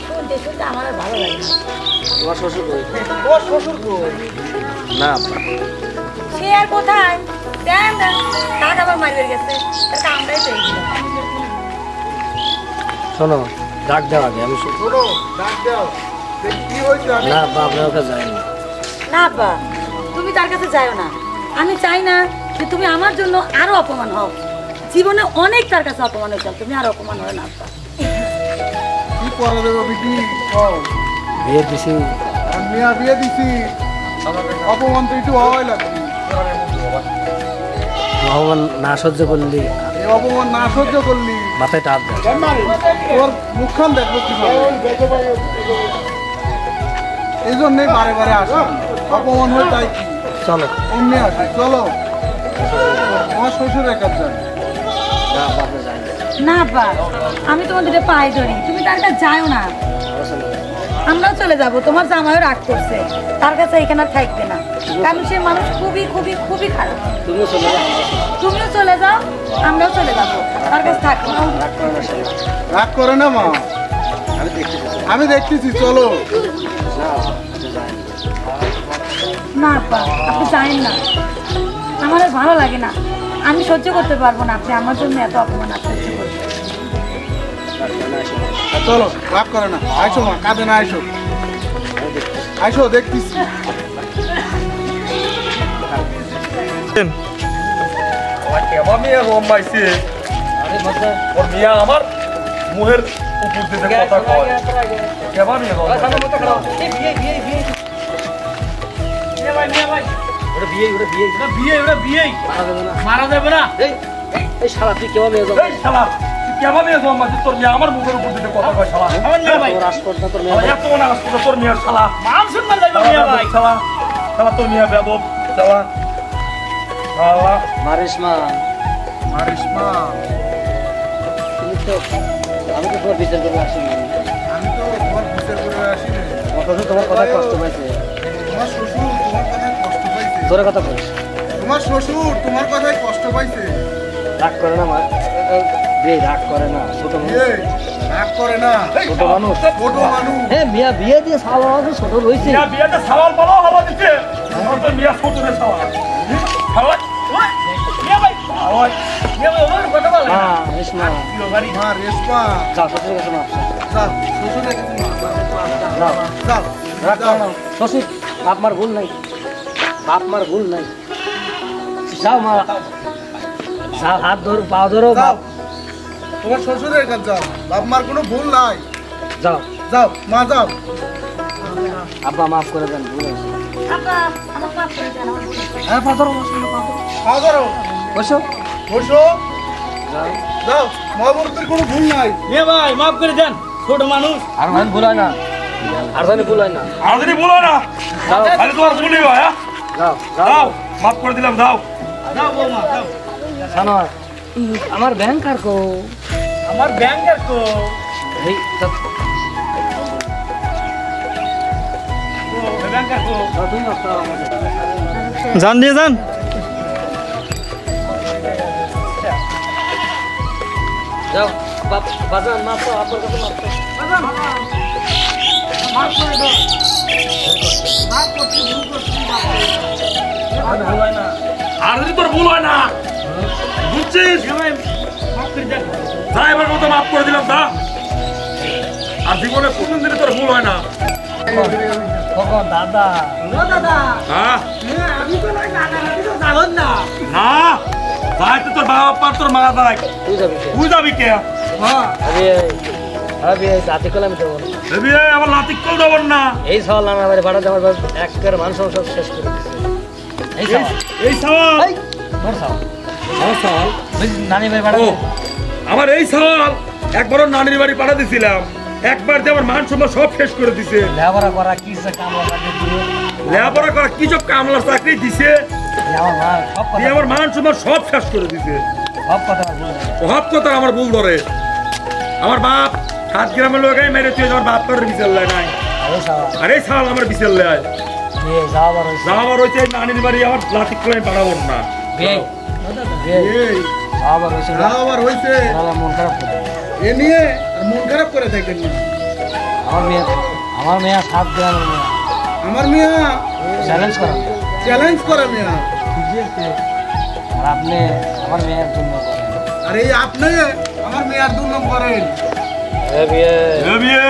Speaker 3: শুনতে শুনতে আমার আর ভালো লাগে না
Speaker 6: তোমার শ্বশুর কই?
Speaker 2: ওর শ্বশুর কই
Speaker 6: না
Speaker 3: সে আর কোথায় দেন দেন কাক আবার মারিয়ে গেছে তার কামড়াই পেয়ে গেল
Speaker 6: শোনো ডাক দাও আগে আমি
Speaker 2: শোনো ডাক দাও দেখি কি হয়েছে আমি
Speaker 6: না বা আপনার কাছে যাইনি
Speaker 3: না বা তুমি তার কাছে যাও না আমি চাই না যে তুমি আমার জন্য আরো অপমান হও জীবনে অনেক তার কাছে অপমান হয়েছিলাম তুমি আর অপমান হয় না আব্বা
Speaker 2: কি করা দেবো বিটি কও
Speaker 6: বিয়ে দিছি
Speaker 2: আমি বিয়ে দিছি অপমান তো একটু হয় লাগবে
Speaker 6: ভগবান না সহ্য করলি
Speaker 2: এই অপমান না সহ্য করলি
Speaker 6: মাথায় টাপ দেয়
Speaker 2: তোর মুখখান দেখবো কি এই জন্যই বারে বারে আসি অপমান হয়ে তাই কি
Speaker 6: চলো
Speaker 2: এমনি আসি চলো আমার শ্বশুরের কাছে যাই
Speaker 6: না বাপে যাইনি
Speaker 3: না বা আমি তোমাদের পায়ে ধরি তুমি তার কাছে যাও না আমরাও চলে যাব তোমার জামাইও রাগ করছে তার কাছে এখানে আর থাকবে না কারণ সে মানুষ খুবই খুবই খুবই খারাপ
Speaker 6: তুমিও চলে যাও
Speaker 3: তুমিও চলে যাও আমরাও চলে যাবো তার কাছে থাকবো না
Speaker 6: রাগ করো না সেটা
Speaker 2: রাগ করে না মা
Speaker 6: আমি দেখতেছি
Speaker 2: আমি দেখতেছি চলো
Speaker 6: না আপনি যাইনি
Speaker 3: না আপা আপনি জানেন না আমার আর ভালো লাগে না আমি সহ্য করতে পারবো না আপনি আমার জন্য এত অপমান আর সহ্য করবেন
Speaker 6: রাগ করো না এসে
Speaker 2: চলো রাগ করে না আইসো মা কাঁদে না আইসো আইসো দেখতেছি
Speaker 4: আমার কেবা মেয়ে রম পাইছে
Speaker 6: আরে বাচ্চা
Speaker 4: ওর মেয়ে আমার মুহের উপর দিতে কথা কয় কেবা মেয়ে রম
Speaker 6: ওটা বিয়ে
Speaker 5: ওটা বিয়ে
Speaker 6: মারা যাবে না
Speaker 5: মারা যাবে না
Speaker 6: এই এই শালা তুই কেমন মেয়ে যাবো
Speaker 4: এই শালা তুই কেবা মেয়ে রম পাইছে তোর মেয়ে আমার মুখের উপর দিতে কথা কয় শালা
Speaker 5: আমার মেয়ে ভাই
Speaker 6: তোর আসপট না তোর মেয়ে
Speaker 4: শালা এত না আসলে তোর মেয়ের শালা
Speaker 5: মান সম্মান যাইবে মেয়ে ভাই
Speaker 4: শালা শালা তোর মেয়ে বেদব শালা শালা
Speaker 6: মারিস মা
Speaker 2: মারিস মা
Speaker 6: তুমি তো আমি তো তোমার বিচার করে আসিনি
Speaker 2: আমি তো তোমার বিচার করে আসি না
Speaker 6: আমার শ্বশুর তোমার কথা কষ্ট পাইছে
Speaker 2: তোমার শ্বশুর তোমার কথায় কষ্ট পাইছে
Speaker 6: তোর কথা বলিস
Speaker 2: তোমার শ্বশুর তোমার কথায় কষ্ট পাইছে
Speaker 6: রাগ করে না মা বিয়ে রাগ করে না ছোট মানুষ
Speaker 2: এই, রাগ করে না
Speaker 6: ছোট মানুষ
Speaker 2: ছোট মানুষ
Speaker 6: হ্যাঁ মিয়া বিয়ে দিয়ে সালা ছোট রয়েছে
Speaker 4: মিয়া বিয়েতে সাওয়াল বলো হলো দিতে আমার তো মিয়া ছোট রে সাওয়াল সাওয়াল
Speaker 5: মেয়ে ভাই
Speaker 4: ওই
Speaker 5: মেয়ে ভাই ওর কথা বল
Speaker 6: মা মারিস মা
Speaker 2: মা রেশমা
Speaker 6: যাও শ্বশুরের কাছে মাপ
Speaker 2: যাও শ্বশুরের কাছে মা
Speaker 6: যাও
Speaker 2: যাও
Speaker 6: রাগ করো না শ্বশুর বাপ মার ভুল নাই বাপ মার ভুল নাই যাও মা যাও হাত ধরো পা ধরো
Speaker 2: যাও তোমার শ্বশুরের কাছে যাও বাপ মার কোনো ভুল নাই
Speaker 6: যাও
Speaker 2: যাও মা যাও
Speaker 6: আব্বা মাফ করে দেন ভুল হয়েছে
Speaker 3: আপা আমার মাফ করে দেন আমার ভুল হয়েছে।
Speaker 6: হ্যাঁ পাথর মশলা পাথর
Speaker 2: খাওয়া করো
Speaker 6: বসো
Speaker 2: বসো
Speaker 6: যাও
Speaker 2: যাও মহাবরতের কোনো ভুল নাই
Speaker 5: মেয়ে ভাই মাফ করে দেন ছোট মানুষ
Speaker 6: আর ভাই ভুল হয় না আর জানি ভুল হয় না
Speaker 4: আর যদি বলো না
Speaker 6: যাও
Speaker 4: তাহলে তোমার ভুলই হয় হ্যাঁ
Speaker 6: যাও
Speaker 4: দাও
Speaker 6: যাও
Speaker 4: মাফ করে দিলাম দাও
Speaker 5: দাও বৌমা দাও
Speaker 6: জানো আমার ব্যাংক আর কো
Speaker 5: আমার ব্যাংকের তো
Speaker 6: এই যাও
Speaker 5: ব্যাংকের তো
Speaker 6: যাও, তুমি মাফ করো আমাকে।
Speaker 1: যান দিয়ে যান
Speaker 6: যাও বাজান মাফ করো আপনার কাছে মাফ করো
Speaker 4: আর যদি তোর ভুল হয় না বুঝছিস
Speaker 5: মাফ করে দেন
Speaker 4: যা এবার মতো মাফ করে দিলাম দা আর জীবনে কোনদিন দিনে তোর ভুল হয় না
Speaker 6: কখন দাদা
Speaker 5: দাদা
Speaker 4: হ্যাঁ
Speaker 5: আমি তো না কাটাকাটি তো জানো না
Speaker 4: না যাইতে তোর বাবা তোর মা দাঁড়ায়
Speaker 6: তুই যাবি কে?
Speaker 4: তুই যাবি কে হ্যাঁ
Speaker 6: আমি জাতি করলে আমি দেবো না।
Speaker 4: দেবি আমার লাতিক কল দেবর না
Speaker 6: এই সওয়াল আমার বাড়ি ভাড়া দেওয়ার একের মান সব শেষ করে দিচ্ছে
Speaker 4: এই সওয়াল
Speaker 6: নানি ভাই বাড়া
Speaker 4: ও আমার এই সওয়াল একবারও নানির বাড়ি পাঠা দিছিলাম, একবার দিয়ে আমার মান সম্মান সব শেষ করে দিছে।
Speaker 6: লেবারা করা কি সে কামলা কাটে দিয়ে
Speaker 4: লেবারা করা কি সব কামলার চাকরি দিছে,
Speaker 6: আমার মা সব
Speaker 4: দিয়ে আমার মান সম্মান সব শেষ করে দিছে।
Speaker 6: সব কথা বলে
Speaker 4: সব কথা আমার ভুল ধরে। আমার বাপ 7 গ্রামের লোকাই মেরে তুই আমার বাপ তোর বিচার লাই নাই,
Speaker 6: আরে সাবা
Speaker 4: আর এই সাল আমার বিচার লাই
Speaker 6: বে যাবার হইছে
Speaker 4: যাওয়ার হয়েছে নানির বাড়ি আমার লাঠি করে পাঠাবো না।
Speaker 6: বে বে যাবার হইছে
Speaker 2: আবার হইছে
Speaker 6: তাহলে মন খারাপ করে
Speaker 2: এ নিয়ে আর মন খারাপ করে থাকেন না।
Speaker 6: আমার মেয়ে সাথ দেন
Speaker 2: আমার মিয়া
Speaker 6: চ্যালেঞ্জ করেন
Speaker 2: চ্যালেঞ্জ করে মিয়া।
Speaker 6: আর আপনি আমার মেয়ের জন্য করেন
Speaker 2: আর এই আপনি আমার মেয়ার 2 নম্বর করেন।
Speaker 6: এ বিয়ে
Speaker 4: এ বিয়ে,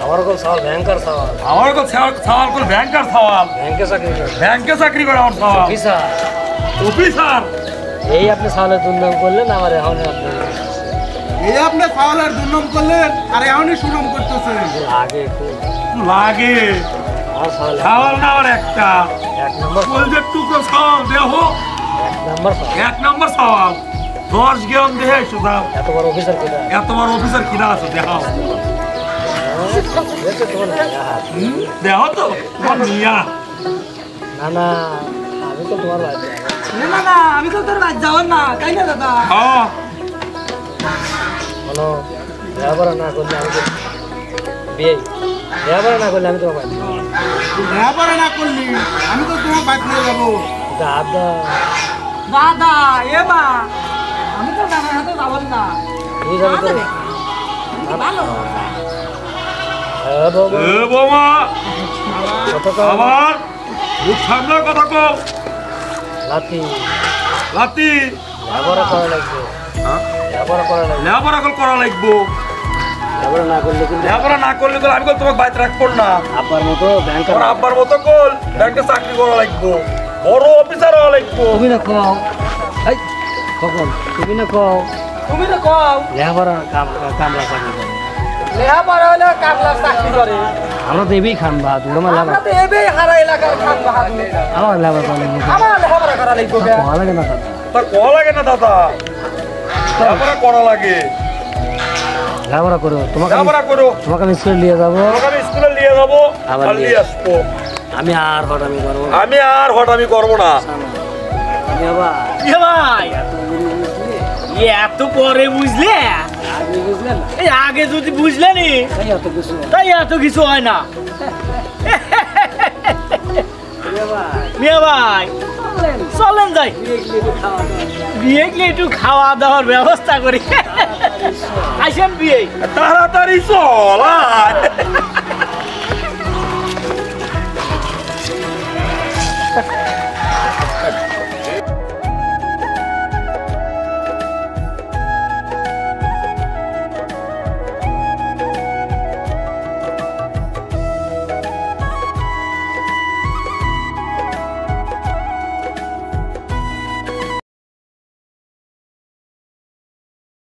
Speaker 6: আমার কোন সওয়াল ব্যাংকার সওয়াল
Speaker 4: আমার তো সওয়াল করে ব্যাংকার সওয়াল,
Speaker 6: ব্যাংকে চাকরি করে
Speaker 4: ব্যাংকে চাকরি করে আমার সওয়াল
Speaker 6: ভিসা
Speaker 4: অফিসার।
Speaker 6: এই আপনি সালে দুর্নাম করলেন আমার এখন আপনি
Speaker 2: এই আপনি ফাউলার 2 নম্বর করলেন আর এখনই সুনাম করতেছেন।
Speaker 6: আগে খুব
Speaker 4: লাগে
Speaker 6: আমার সালে
Speaker 4: সওয়াল না আমার একটা
Speaker 6: 1 নম্বর
Speaker 4: বলছে টুকরো সওয়াল দেহ
Speaker 6: 1 নম্বর সওয়াল
Speaker 4: 1 নম্বর সওয়াল 10 গ্রাম দেহে সুদা
Speaker 6: এত বড় অফিসার কোথা
Speaker 4: এত বড় অফিসার কিনা আছে দেখাও
Speaker 6: দেখতে তোমার
Speaker 4: দেহ তো তোমার মিয়া।
Speaker 6: না না আমি তো তোমার ভাই
Speaker 5: না না আমি তো তোর বাদ যাওয়ার না তাই না দাদা
Speaker 4: হ্যাঁ
Speaker 6: কোনো ব্যবহার না করলে আমি তো বিয়ে ব্যবহার না করলে আমি তোমার ভাই
Speaker 2: ব্যাপার না করলি আমি তো তোমার বাদ নিয়ে যাবো।
Speaker 6: দাদা
Speaker 5: দাদা এবা আমি তো দাদার হাতে যাবার না
Speaker 6: তুই যাবি তো
Speaker 3: ভালো
Speaker 6: হ্যাঁ বাবা
Speaker 4: এ বোমা
Speaker 6: কত কম
Speaker 4: আবার মুখ সামনে কথা কও
Speaker 6: লাতি
Speaker 4: লাতি
Speaker 6: ব্যবহার করা লাগবে ব্যবহার করা লাগবে
Speaker 4: লেবার আকল করা লাগবো,
Speaker 6: ব্যবহার না করলে কিন্তু
Speaker 4: লেবার না করলে তো আমি তোমাকে বাইতে রাখবো না।
Speaker 6: আব্বার মতো ব্যাংকার
Speaker 4: আমার আব্বার মতো কল ব্যাংকে চাকরি করা লাগবো, বড় অফিসার হওয়া লাগবো।
Speaker 6: তুমি না কও এই কখন তুমি না কও
Speaker 5: তুমি তো কও
Speaker 6: লেখাপড়া কামলা চাকরি করে
Speaker 5: লেখাপড়া হলে কামলা চাকরি করে
Speaker 6: আমরা তো এবই খান ভাত ওরা আমার
Speaker 5: আমরা তো এবেই হারা এলাকার খান বাহাদুর
Speaker 6: আমার লেবার করে
Speaker 5: আমার লেখাপড়া করা লাগবে
Speaker 6: ভালো লাগে না দাদা
Speaker 4: তার করা লাগে না দাদা, লেবার করা লাগে।
Speaker 6: লেখাপড়া করো তোমাকে
Speaker 4: লেবার করো,
Speaker 6: তোমাকে আমি স্কুলে নিয়ে যাবো
Speaker 4: তোমাকে আমি স্কুলে নিয়ে যাবো
Speaker 6: আবার
Speaker 4: আর
Speaker 6: নিয়ে
Speaker 4: নিয়ে আসবো।
Speaker 6: আমি আর হঠামি করবো না।
Speaker 4: আমি আর হঠামি করবো না।
Speaker 6: আমি আবার
Speaker 5: এ ভাই এত পরে বুঝলে
Speaker 6: আগে বুঝলেন না
Speaker 5: এই আগে যদি বুঝলে নি
Speaker 6: তাই এত কিছু
Speaker 5: তাই এত কিছু হয় না।
Speaker 6: এবার
Speaker 5: মিয়া ভাই চলেন যাই বিয়ে গিয়ে একটু খাওয়া দাওয়ার ব্যবস্থা করি আসেন বিয়ে
Speaker 4: তাড়াতাড়ি চল আয়।